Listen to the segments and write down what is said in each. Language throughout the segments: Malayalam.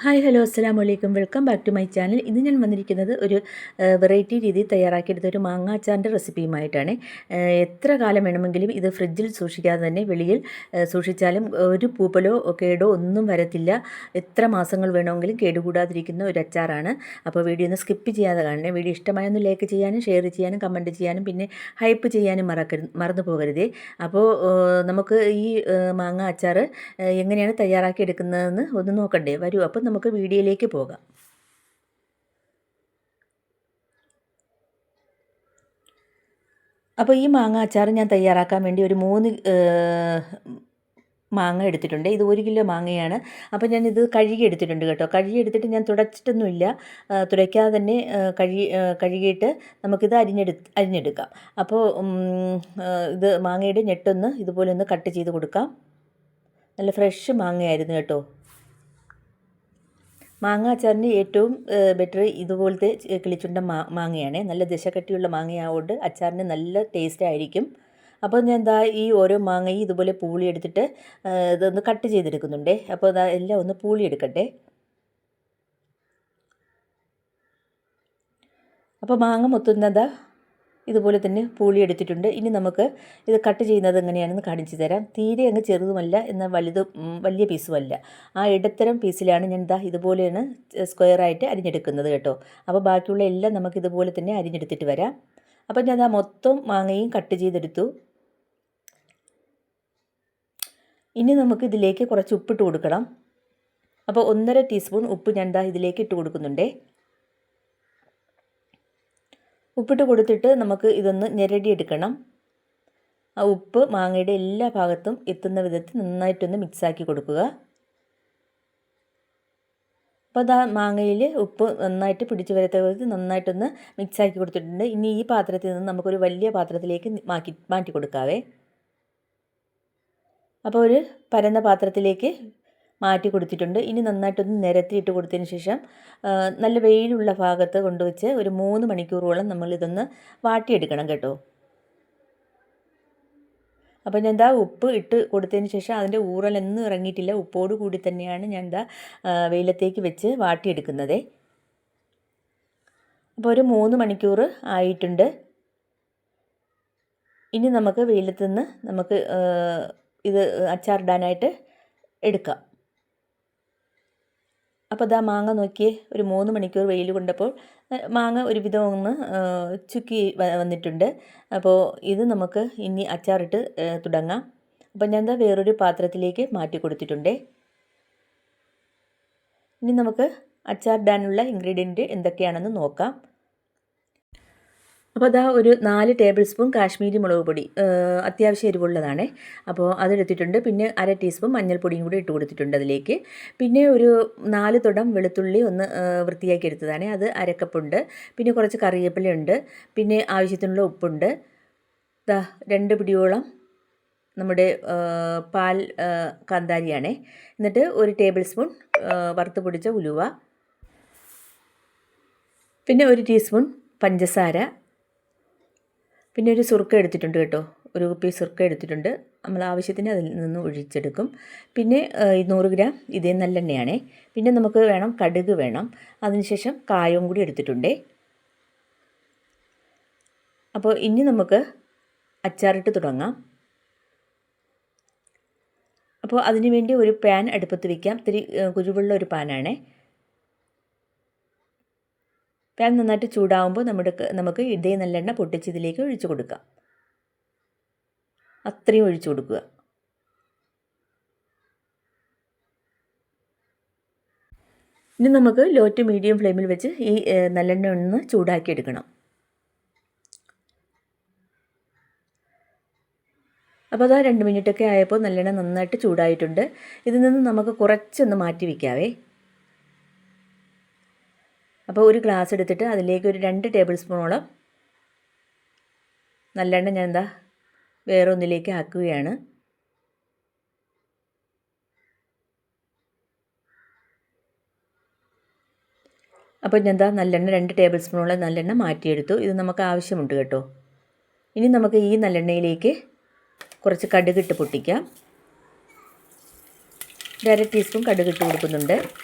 ഹായ് ഹലോ അസ്സലാമു അലൈക്കും welcome back to my channel. ഇന്ന് ഞാൻ വന്നിരിക്കുന്നത് ഒരു വെറൈറ്റി രീതിയിൽ തയ്യാറാക്കിയെടുത്ത ഒരു മാങ്ങ അച്ചാറിൻ്റെ റെസിപ്പിയുമായിട്ടാണ്. എത്ര കാലം വേണമെങ്കിലും ഇത് ഫ്രിഡ്ജിൽ സൂക്ഷിക്കാതെ തന്നെ വെളിയിൽ സൂക്ഷിച്ചാലും ഒരു പൂപ്പലോ കേടോ ഒന്നും വരത്തില്ല. എത്ര മാസങ്ങൾ വേണമെങ്കിലും കേടുകൂടാതിരിക്കുന്ന ഒരു അച്ചാറാണ്. അപ്പോൾ വീഡിയോ ഒന്ന് സ്കിപ്പ് ചെയ്യാതെ കാണണേ. വീഡിയോ ഇഷ്ടമായൊന്ന് ലൈക്ക് ചെയ്യാനും ഷെയർ ചെയ്യാനും കമൻറ്റ് ചെയ്യാനും പിന്നെ ഹൈപ്പ് ചെയ്യാനും മറന്നു പോകരുതേ. അപ്പോൾ നമുക്ക് ഈ മാങ്ങ അച്ചാർ എങ്ങനെയാണ് തയ്യാറാക്കിയെടുക്കുന്നതെന്ന് ഒന്ന് നോക്കണ്ടേ. വരൂ, അപ്പം നമുക്ക് വീഡിയോയിലേക്ക് പോകാം. അപ്പോൾ ഈ മാങ്ങ അച്ചാർ ഞാൻ തയ്യാറാക്കാൻ വേണ്ടി ഒരു 3 മാങ്ങ എടുത്തിട്ടുണ്ട്. ഇത് 1 കിലോ മാങ്ങയാണ്. അപ്പോൾ ഞാനിത് കഴുകി എടുത്തിട്ടുണ്ട് കേട്ടോ. കഴുകി എടുത്തിട്ട് ഞാൻ തുടച്ചിട്ടൊന്നുമില്ല, തുടയ്ക്കാതെ തന്നെ കഴുകിയിട്ട് നമുക്കിത് അരിഞ്ഞെടുക്കാം. അപ്പോൾ ഇത് മാങ്ങയുടെ ഞെട്ടൊന്ന് ഇതുപോലെ ഒന്ന് കട്ട് ചെയ്ത് കൊടുക്കാം. നല്ല ഫ്രഷ് മാങ്ങയായിരുന്നു കേട്ടോ. മാങ്ങ അച്ചാറിന് ഏറ്റവും ബെറ്റർ ഇതുപോലത്തെ കിളിച്ചുണ്ട മാങ്ങയാണ്. നല്ല ദശക്കട്ടിയുള്ള മാങ്ങയാവുകൊണ്ട് അച്ചാറിന് നല്ല ടേസ്റ്റ് ആയിരിക്കും. അപ്പോൾ ഞാൻ ഈ ഓരോ മാങ്ങയും ഇതുപോലെ പൂളി എടുത്തിട്ട് ഇതൊന്ന് കട്ട് ചെയ്തെടുക്കുന്നുണ്ട്. അപ്പോൾ എല്ലാം ഒന്ന് പൂളി എടുക്കട്ടെ. അപ്പോൾ മാങ്ങ മൊത്തം ഇതുപോലെ തന്നെ പൂളി എടുത്തിട്ടുണ്ട്. ഇനി നമുക്ക് ഇത് കട്ട് ചെയ്യുന്നത് എങ്ങനെയാണെന്ന് കാണിച്ചു തരാം. തീരെ അങ്ങ് ചെറുതുമല്ല, എന്നാൽ വലിയ പീസുമല്ല. ആ ഇടത്തരം പീസിലാണ് ഞാൻ ഇതുപോലെയാണ് സ്ക്വയറായിട്ട് അരിഞ്ഞെടുക്കുന്നത് കേട്ടോ. അപ്പോൾ ബാക്കിയുള്ള എല്ലാം നമുക്ക് ഇതുപോലെ തന്നെ അരിഞ്ഞെടുത്തിട്ട് വരാം. അപ്പോൾ ഞാൻ മൊത്തം മാങ്ങയും കട്ട് ചെയ്തെടുത്തു. ഇനി നമുക്ക് ഇതിലേക്ക് കുറച്ച് ഉപ്പിട്ട് കൊടുക്കണം. അപ്പോൾ 1.5 ടീസ്പൂൺ ഉപ്പ് ഞാൻ ഇതിലേക്ക് ഇട്ട് കൊടുക്കുന്നുണ്ട്. ഉപ്പിട്ട് കൊടുത്തിട്ട് നമുക്ക് ഇതൊന്ന് ഞെരടിയെടുക്കണം. ആ ഉപ്പ് മാങ്ങയുടെ എല്ലാ ഭാഗത്തും എത്തുന്ന വിധത്തിൽ നന്നായിട്ടൊന്ന് മിക്സാക്കി കൊടുക്കുക. അപ്പോൾ മാങ്ങയിൽ ഉപ്പ് നന്നായിട്ട് പിടിച്ചു വരത്ത വിധത്തിൽ നന്നായിട്ടൊന്ന് മിക്സാക്കി കൊടുത്തിട്ടുണ്ട്. ഇനി ഈ പാത്രത്തിൽ നിന്ന് നമുക്കൊരു വലിയ പാത്രത്തിലേക്ക് മാറ്റി കൊടുക്കാവേ. അപ്പോൾ ഒരു പരന്ന പാത്രത്തിലേക്ക് മാറ്റി കൊടുത്തിട്ടുണ്ട്. ഇനി നന്നായിട്ടൊന്ന് നിരത്തിയിട്ട് കൊടുത്തതിന് ശേഷം നല്ല വെയിലുള്ള ഭാഗത്ത് കൊണ്ടുവച്ച് ഒരു 3 മണിക്കൂറോളം നമ്മളിതൊന്ന് വാട്ടിയെടുക്കണം കേട്ടോ. അപ്പോൾ ഞാൻ ഉപ്പ് ഇട്ട് കൊടുത്തതിന് ശേഷം അതിൻ്റെ ഊറലൊന്നും ഇറങ്ങിയിട്ടില്ല. ഉപ്പോട് കൂടി തന്നെയാണ് ഞാൻ വെയിലത്തേക്ക് വെച്ച് വാട്ടിയെടുക്കുന്നത്. അപ്പോൾ ഒരു 3 മണിക്കൂർ ആയിട്ടുണ്ട്. ഇനി നമുക്ക് വെയിലത്ത് നിന്ന് നമുക്ക് ഇത് അച്ചാറിടാനായിട്ട് എടുക്കാം. അപ്പോൾ മാങ്ങ നോക്കിയേ, ഒരു 3 മണിക്കൂർ വെയിൽ കൊണ്ടപ്പോൾ മാങ്ങ ഒരുവിധം ഒന്ന് ചുക്കി വന്നിട്ടുണ്ട്. അപ്പോൾ ഇത് നമുക്ക് ഇനി അച്ചാറിട്ട് തുടങ്ങാം. അപ്പോൾ ഞാൻ വേറൊരു പാത്രത്തിലേക്ക് മാറ്റി കൊടുത്തിട്ടുണ്ട്. ഇനി നമുക്ക് അച്ചാറിടാനുള്ള ഇൻഗ്രീഡിയൻറ്റ് എന്തൊക്കെയാണെന്ന് നോക്കാം. അപ്പോൾ ഒരു 4 ടേബിൾ സ്പൂൺ കാശ്മീരി മുളക് പൊടി, അത്യാവശ്യം എരിവുള്ളതാണ്. അപ്പോൾ അതെടുത്തിട്ടുണ്ട്. പിന്നെ 1/2 ടീസ്പൂൺ മഞ്ഞൾപ്പൊടിയും കൂടി ഇട്ട് കൊടുത്തിട്ടുണ്ട് അതിലേക്ക്. പിന്നെ ഒരു 4 തുടം വെളുത്തുള്ളി ഒന്ന് വൃത്തിയാക്കി എടുത്തതാണ്, അത് 1/2 കപ്പുണ്ട്. പിന്നെ കുറച്ച് കറിവേപ്പിലയുണ്ട്. പിന്നെ ആവശ്യത്തിനുള്ള ഉപ്പുണ്ട്. 2 പിടിയോളം നമ്മുടെ പാൽ കാന്താരിയാണ്. എന്നിട്ട് 1 ടേബിൾ സ്പൂൺ വറുത്ത് പൊടിച്ച ഉലുവ, പിന്നെ 1 ടീസ്പൂൺ പഞ്ചസാര, പിന്നെ ഒരു സുർക്ക എടുത്തിട്ടുണ്ട് കേട്ടോ. ഒരു കുപ്പി സുർക്ക എടുത്തിട്ടുണ്ട്. നമ്മൾ ആവശ്യത്തിന് അതിൽ നിന്ന് ഒഴിച്ചെടുക്കും. പിന്നെ 100 ഗ്രാം ഇതേ നല്ലെണ്ണയാണ്. പിന്നെ നമുക്ക് വേണം കടുക് വേണം. അതിനുശേഷം കായവും കൂടി എടുത്തിട്ടുണ്ട്. അപ്പോൾ ഇനി നമുക്ക് അച്ചാറിട്ട് തുടങ്ങാം. അപ്പോൾ അതിനു വേണ്ടി ഒരു പാൻ അടുപ്പത്ത് വയ്ക്കാം. ഇത്തിരി കുരുവുള്ള ഒരു പാനാണ്. പാൻ നന്നായിട്ട് ചൂടാവുമ്പോൾ നമുക്ക് ഇതേ നല്ലെണ്ണ പൊട്ടിച്ച് ഇതിലേക്ക് ഒഴിച്ചു കൊടുക്കാം. അത്രയും ഒഴിച്ചു കൊടുക്കുക. ഇനി നമുക്ക് ലോ ടു മീഡിയം ഫ്ലെയിമിൽ വെച്ച് ഈ നല്ലെണ്ണ ഒന്ന് ചൂടാക്കി എടുക്കണം. അപ്പോൾ 2 മിനിറ്റൊക്കെ ആയപ്പോൾ നല്ലെണ്ണ നന്നായിട്ട് ചൂടായിട്ടുണ്ട്. ഇതിൽ നിന്ന് നമുക്ക് കുറച്ചൊന്ന് മാറ്റി വയ്ക്കാവേ. അപ്പോൾ ഒരു ഗ്ലാസ് എടുത്തിട്ട് അതിലേക്ക് ഒരു 2 ടേബിൾ സ്പൂണോളം നല്ലെണ്ണ ഞാൻ വേറെ ഒന്നിലേക്ക് ആക്കുകയാണ്. അപ്പോൾ ഞാൻ നല്ലെണ്ണ 2 ടേബിൾ സ്പൂണോളം നല്ലെണ്ണ മാറ്റിയെടുത്തു. ഇത് നമുക്ക് ആവശ്യമുണ്ട് കേട്ടോ. ഇനി നമുക്ക് ഈ നല്ലെണ്ണയിലേക്ക് കുറച്ച് കടുകിട്ട് പൊട്ടിക്കാം. 1/2 ടീസ്പൂൺ കടുക് ഇട്ട് കൊടുക്കുന്നുണ്ട്.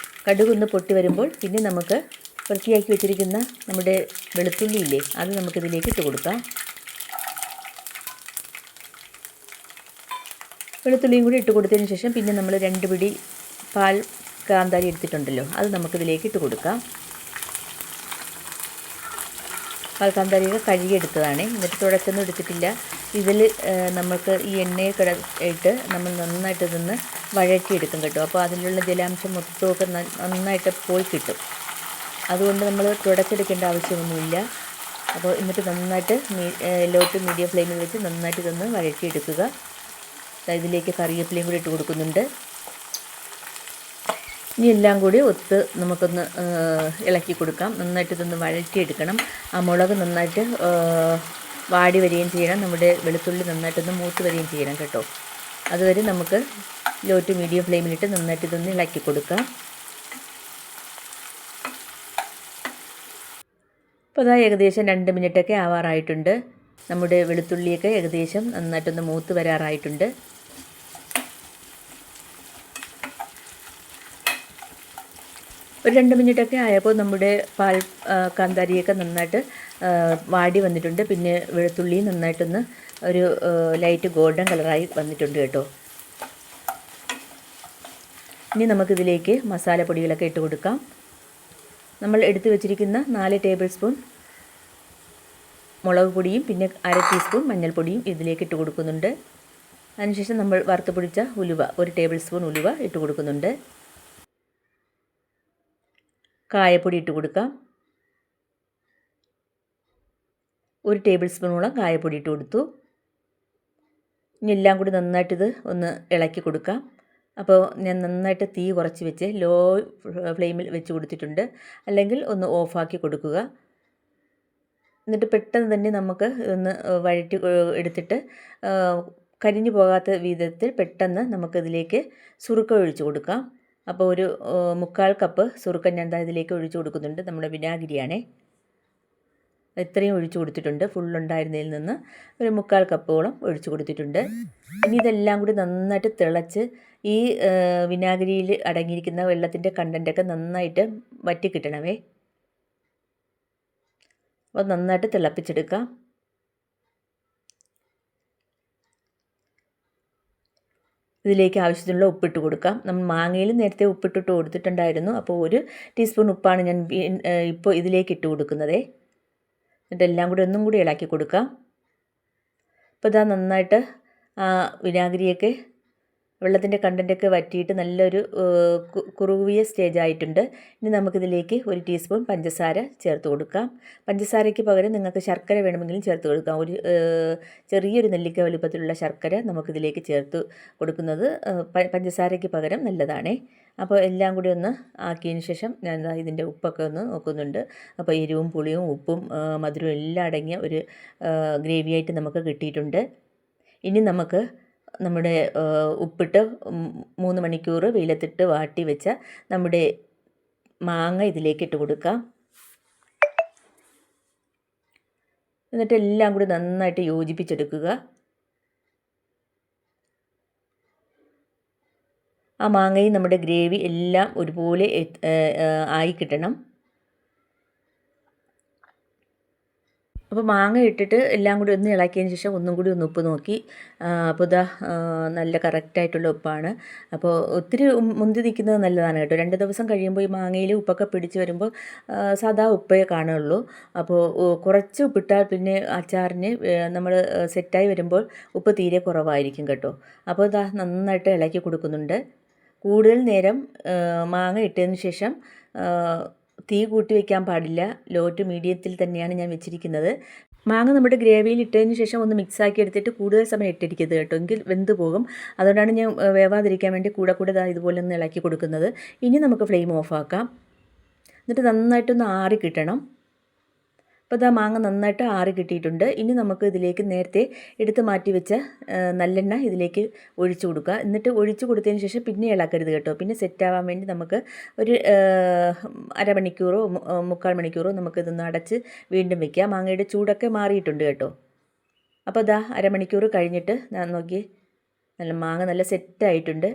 കടുകൊന്ന് പൊട്ടി വരുമ്പോൾ പിന്നെ നമുക്ക് വൃത്തിയാക്കി വെച്ചിരിക്കുന്ന നമ്മുടെ വെളുത്തുള്ളി ഇല്ലേ, അത് നമുക്കിതിലേക്ക് ഇട്ട് കൊടുക്കാം. വെളുത്തുള്ളിയും കൂടി ഇട്ട് കൊടുത്തതിന് ശേഷം പിന്നെ നമ്മൾ 2 പിടി പാൽ കാന്താരി എടുത്തിട്ടുണ്ടല്ലോ, അത് നമുക്കിതിലേക്ക് ഇട്ട് കൊടുക്കാം. പാൽ കാന്താരിയൊക്കെ കഴുകിയെടുത്തതാണ്, എന്നിട്ട് തുടച്ചൊന്നും എടുത്തിട്ടില്ല. ഇതിൽ നമുക്ക് ഈ എണ്ണയെ ഇട്ട് നമ്മൾ നന്നായിട്ട് ഇതൊന്ന് വഴറ്റിയെടുക്കും കേട്ടോ. അപ്പോൾ അതിലുള്ള ജലാംശം മൊത്തമൊക്കെ നന്നായിട്ട് പോയി കിട്ടും. അതുകൊണ്ട് നമ്മൾ തുടച്ചെടുക്കേണ്ട ആവശ്യമൊന്നുമില്ല. അപ്പോൾ എന്നിട്ട് നന്നായിട്ട് ലോ ടു മീഡിയം ഫ്ലെയിമിൽ വെച്ച് നന്നായിട്ട് ഇതൊന്ന് വഴറ്റിയെടുക്കുക. ഇതിലേക്ക് കറിവേപ്പിലയും കൂടി ഇട്ട് കൊടുക്കുന്നുണ്ട്. ഇനി എല്ലാം കൂടി ഒത്ത് നമുക്കൊന്ന് ഇളക്കി കൊടുക്കാം. നന്നായിട്ട് ഇതൊന്ന് വഴറ്റിയെടുക്കണം. ആ മുളക് നന്നായിട്ട് വാടി വരികയും ചെയ്യണം, നമ്മുടെ വെളുത്തുള്ളി നന്നായിട്ടൊന്ന് മൂത്ത് വരികയും ചെയ്യണം കേട്ടോ. അതുവരെ നമുക്ക് ലോ ടു മീഡിയം ഫ്ലെയിമിലിട്ട് നന്നായിട്ട് ഇതൊന്ന് ഇളക്കി കൊടുക്കാം. അപ്പോൾ അതാ ഏകദേശം 2 മിനിറ്റൊക്കെ ആവാറായിട്ടുണ്ട്. നമ്മുടെ വെളുത്തുള്ളിയൊക്കെ ഏകദേശം നന്നായിട്ടൊന്ന് മൂത്ത് വരാറായിട്ടുണ്ട്. ഒരു 2 മിനിറ്റൊക്കെ ആയപ്പോൾ നമ്മുടെ പാൽ കാന്താരിയൊക്കെ നന്നായിട്ട് വാടി വന്നിട്ടുണ്ട്. പിന്നെ വെളുത്തുള്ളി നന്നായിട്ടൊന്ന് ഒരു ലൈറ്റ് ഗോൾഡൻ കളറായി വന്നിട്ടുണ്ട് കേട്ടോ. ഇനി നമുക്കിതിലേക്ക് മസാലപ്പൊടികളൊക്കെ ഇട്ട് കൊടുക്കാം. നമ്മൾ എടുത്തു വെച്ചിരിക്കുന്ന 4 ടേബിൾ സ്പൂൺ മുളക് പൊടിയും പിന്നെ 1/2 ടീസ്പൂൺ മഞ്ഞൾപ്പൊടിയും ഇതിലേക്ക് ഇട്ട് കൊടുക്കുന്നുണ്ട്. അതിനുശേഷം നമ്മൾ വറുത്ത് പൊടിച്ച ഉലുവ 1 ടേബിൾ സ്പൂൺ ഉലുവ ഇട്ട് കൊടുക്കുന്നുണ്ട്. കായപ്പൊടി ഇട്ട് കൊടുക്കാം. 1 ടേബിൾ സ്പൂണോളം കായപ്പൊടി ഇട്ട് കൊടുത്തു. ഇനി എല്ലാം കൂടി നന്നായിട്ടിത് ഒന്ന് ഇളക്കി കൊടുക്കാം. അപ്പോൾ ഞാൻ നന്നായിട്ട് തീ കുറച്ച് വെച്ച് ലോ ഫ്ലെയിമിൽ വെച്ച് കൊടുത്തിട്ടുണ്ട്. അല്ലെങ്കിൽ ഒന്ന് ഓഫാക്കി കൊടുക്കുക. എന്നിട്ട് പെട്ടെന്ന് തന്നെ നമുക്ക് ഒന്ന് വഴറ്റി എടുത്തിട്ട് കരിഞ്ഞു പോകാത്ത വിധത്തിൽ പെട്ടെന്ന് നമുക്കിതിലേക്ക് സുറുക്ക ഒഴിച്ച് കൊടുക്കാം. അപ്പോൾ ഒരു 3/4 കപ്പ് സുറുക്ക ഞാൻ ഇതിലേക്ക് ഒഴിച്ച് കൊടുക്കുന്നുണ്ട്. നമ്മുടെ വിനാഗിരിയാണേ, ഇത്രയും ഒഴിച്ച് കൊടുത്തിട്ടുണ്ട്. ഫുള്ളുണ്ടായിരുന്നതിൽ നിന്ന് ഒരു 3/4 കപ്പോളം ഒഴിച്ച് കൊടുത്തിട്ടുണ്ട്. ഇനി ഇതെല്ലാം കൂടി നന്നായിട്ട് തിളച്ച് ഈ വിനാഗിരിയിൽ അടങ്ങിയിരിക്കുന്ന വെള്ളത്തിൻ്റെ കണ്ടൻറ്റൊക്കെ നന്നായിട്ട് വറ്റി കിട്ടണമേ. അപ്പോൾ നന്നായിട്ട് തിളപ്പിച്ചെടുക്കാം. ഇതിലേക്ക് ആവശ്യത്തിനുള്ള ഉപ്പിട്ട് കൊടുക്കാം. നമ്മൾ മാങ്ങയിൽ നേരത്തെ ഉപ്പിട്ടിട്ട് കൊടുത്തിട്ടുണ്ടായിരുന്നു. അപ്പോൾ 1 ടീസ്പൂൺ ഉപ്പാണ് ഞാൻ ഇപ്പോൾ ഇതിലേക്ക് ഇട്ട് കൊടുക്കുന്നത്. എന്നിട്ട് എല്ലാം കൂടി ഒന്നും കൂടി ഇളക്കി കൊടുക്കാം. അപ്പോൾ ഇതാ നന്നായിട്ട് വിനാഗിരിയൊക്കെ വെള്ളത്തിൻ്റെ കണ്ടൻറ്റൊക്കെ വറ്റിയിട്ട് നല്ലൊരു കുറുകിയ സ്റ്റേജ് ആയിട്ടുണ്ട്. ഇനി നമുക്കിതിലേക്ക് 1 ടീസ്പൂൺ പഞ്ചസാര ചേർത്ത് കൊടുക്കാം. പഞ്ചസാരയ്ക്ക് പകരം നിങ്ങൾക്ക് ശർക്കര വേണമെങ്കിലും ചേർത്ത് കൊടുക്കാം. ഒരു ചെറിയൊരു നെല്ലിക്ക വലുപ്പത്തിലുള്ള ശർക്കര നമുക്കിതിലേക്ക് ചേർത്ത് കൊടുക്കുന്നത് പഞ്ചസാരയ്ക്ക് പകരം നല്ലതാണേ. അപ്പോൾ എല്ലാം കൂടി ഒന്ന് ആക്കിയതിന് ശേഷം ഞാൻ ഇതിൻ്റെ ഉപ്പൊക്കെ ഒന്ന് നോക്കുന്നുണ്ട്. അപ്പോൾ എരിവും പുളിയും ഉപ്പും മധുരവും എല്ലാം അടങ്ങിയ ഒരു ഗ്രേവിയായിട്ട് നമുക്ക് കിട്ടിയിട്ടുണ്ട്. ഇനി നമുക്ക് നമ്മുടെ ഉപ്പിട്ട് 3 മണിക്കൂർ വെയിലത്തിട്ട് വാട്ടി വെച്ച നമ്മുടെ മാങ്ങ ഇതിലേക്ക് ഇട്ട് കൊടുക്കാം. എന്നിട്ട് എല്ലാം കൂടി നന്നായിട്ട് യോജിപ്പിച്ചെടുക്കുക. ആ മാങ്ങയും നമ്മുടെ ഗ്രേവി എല്ലാം ഒരുപോലെ ആയി കിട്ടണം. അപ്പോൾ മാങ്ങ ഇട്ടിട്ട് എല്ലാം കൂടി ഒന്ന് ഇളക്കിയതിന് ശേഷം ഒന്നും കൂടി ഒന്ന് ഉപ്പ് നോക്കി. അപ്പോൾ ഇതാ നല്ല കറക്റ്റായിട്ടുള്ള ഉപ്പാണ്. അപ്പോൾ ഒത്തിരി മുന്തി നിൽക്കുന്നത് നല്ലതാണ് കേട്ടോ. 2 ദിവസം കഴിയുമ്പോൾ ഈ മാങ്ങയിൽ ഉപ്പൊക്കെ പിടിച്ച് വരുമ്പോൾ സാധാ ഉപ്പേ കാണുള്ളൂ. അപ്പോൾ കുറച്ച് ഉപ്പിട്ടാൽ പിന്നെ അച്ചാറിന് നമ്മൾ സെറ്റായി വരുമ്പോൾ ഉപ്പ് തീരെ കുറവായിരിക്കും കേട്ടോ. അപ്പോൾ ഇതാ നന്നായിട്ട് ഇളക്കി കൊടുക്കുന്നുണ്ട്. കൂടുതൽ നേരം മാങ്ങ ഇട്ടതിന് ശേഷം തീ കൂട്ടി വയ്ക്കാൻ പാടില്ല. ലോ ടു മീഡിയത്തിൽ തന്നെയാണ് ഞാൻ വെച്ചിരിക്കുന്നത്. മാങ്ങ നമ്മുടെ ഗ്രേവിയിൽ ഇട്ടതിന് ശേഷം ഒന്ന് മിക്സാക്കി എടുത്തിട്ട് കൂടുതൽ സമയം ഇട്ടിരിക്കരുത് കേട്ടോ, എങ്കിൽ വെന്ത് പോകും. അതുകൊണ്ടാണ് ഞാൻ വേവാതിരിക്കാൻ വേണ്ടി കൂടെ ഇതുപോലെ ഒന്ന് ഇളക്കി കൊടുക്കുന്നത്. ഇനി നമുക്ക് ഫ്ലെയിം ഓഫാക്കാം. എന്നിട്ട് നന്നായിട്ടൊന്ന് ആറി കിട്ടണം. അപ്പോൾ ഇതാ മാങ്ങ നന്നായിട്ട് ആറി കിട്ടിയിട്ടുണ്ട്. ഇനി നമുക്ക് ഇതിലേക്ക് നേരത്തെ എടുത്ത് മാറ്റി വെച്ച നല്ലെണ്ണ ഇതിലേക്ക് ഒഴിച്ചു കൊടുക്കുക. എന്നിട്ട് ഒഴിച്ചു കൊടുത്തതിന് ശേഷം പിന്നെ ഇളക്കരുത് കേട്ടോ. പിന്നെ സെറ്റാവാൻ വേണ്ടി നമുക്ക് ഒരു അരമണിക്കൂറോ 3/4 മണിക്കൂറോ നമുക്കിതൊന്ന് അടച്ച് വീണ്ടും വെക്കാം. മാങ്ങയുടെ ചൂടൊക്കെ മാറിയിട്ടുണ്ട് കേട്ടോ. അപ്പോൾ ഇതാ അരമണിക്കൂർ കഴിഞ്ഞിട്ട് ഞാൻ നോക്കി, മാങ്ങ നല്ല സെറ്റായിട്ടുണ്ട്.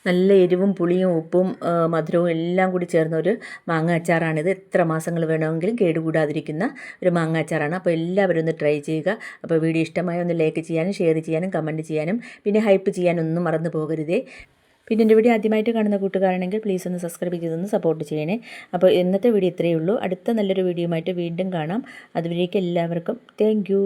നല്ല എരിവും പുളിയും ഉപ്പും മധുരവും എല്ലാം കൂടി ചേർന്ന ഒരു മാങ്ങ അച്ചാറാണിത്. എത്ര മാസങ്ങൾ വേണമെങ്കിലും കേടുകൂടാതിരിക്കുന്ന ഒരു മാങ്ങ അച്ചാറാണ്. അപ്പോൾ എല്ലാവരും ഒന്ന് ട്രൈ ചെയ്യുക. അപ്പോൾ വീഡിയോ ഇഷ്ടമായ ഒന്ന് ലൈക്ക് ചെയ്യാനും ഷെയർ ചെയ്യാനും കമൻറ്റ് ചെയ്യാനും പിന്നെ ഹൈപ്പ് ചെയ്യാനൊന്നും മറന്നു പോകരുതേ. പിന്നെ എൻ്റെ വീഡിയോ ആദ്യമായിട്ട് കാണുന്ന കൂട്ടുകാരാണെങ്കിൽ പ്ലീസ് ഒന്ന് സബ്സ്ക്രൈബ് ചെയ്തൊന്ന് സപ്പോർട്ട് ചെയ്യണേ. അപ്പോൾ ഇന്നത്തെ വീഡിയോ ഇത്രയേ ഉള്ളൂ. അടുത്ത നല്ലൊരു വീഡിയോയുമായിട്ട് വീണ്ടും കാണാം. അതുവരേക്കും എല്ലാവർക്കും താങ്ക് യു.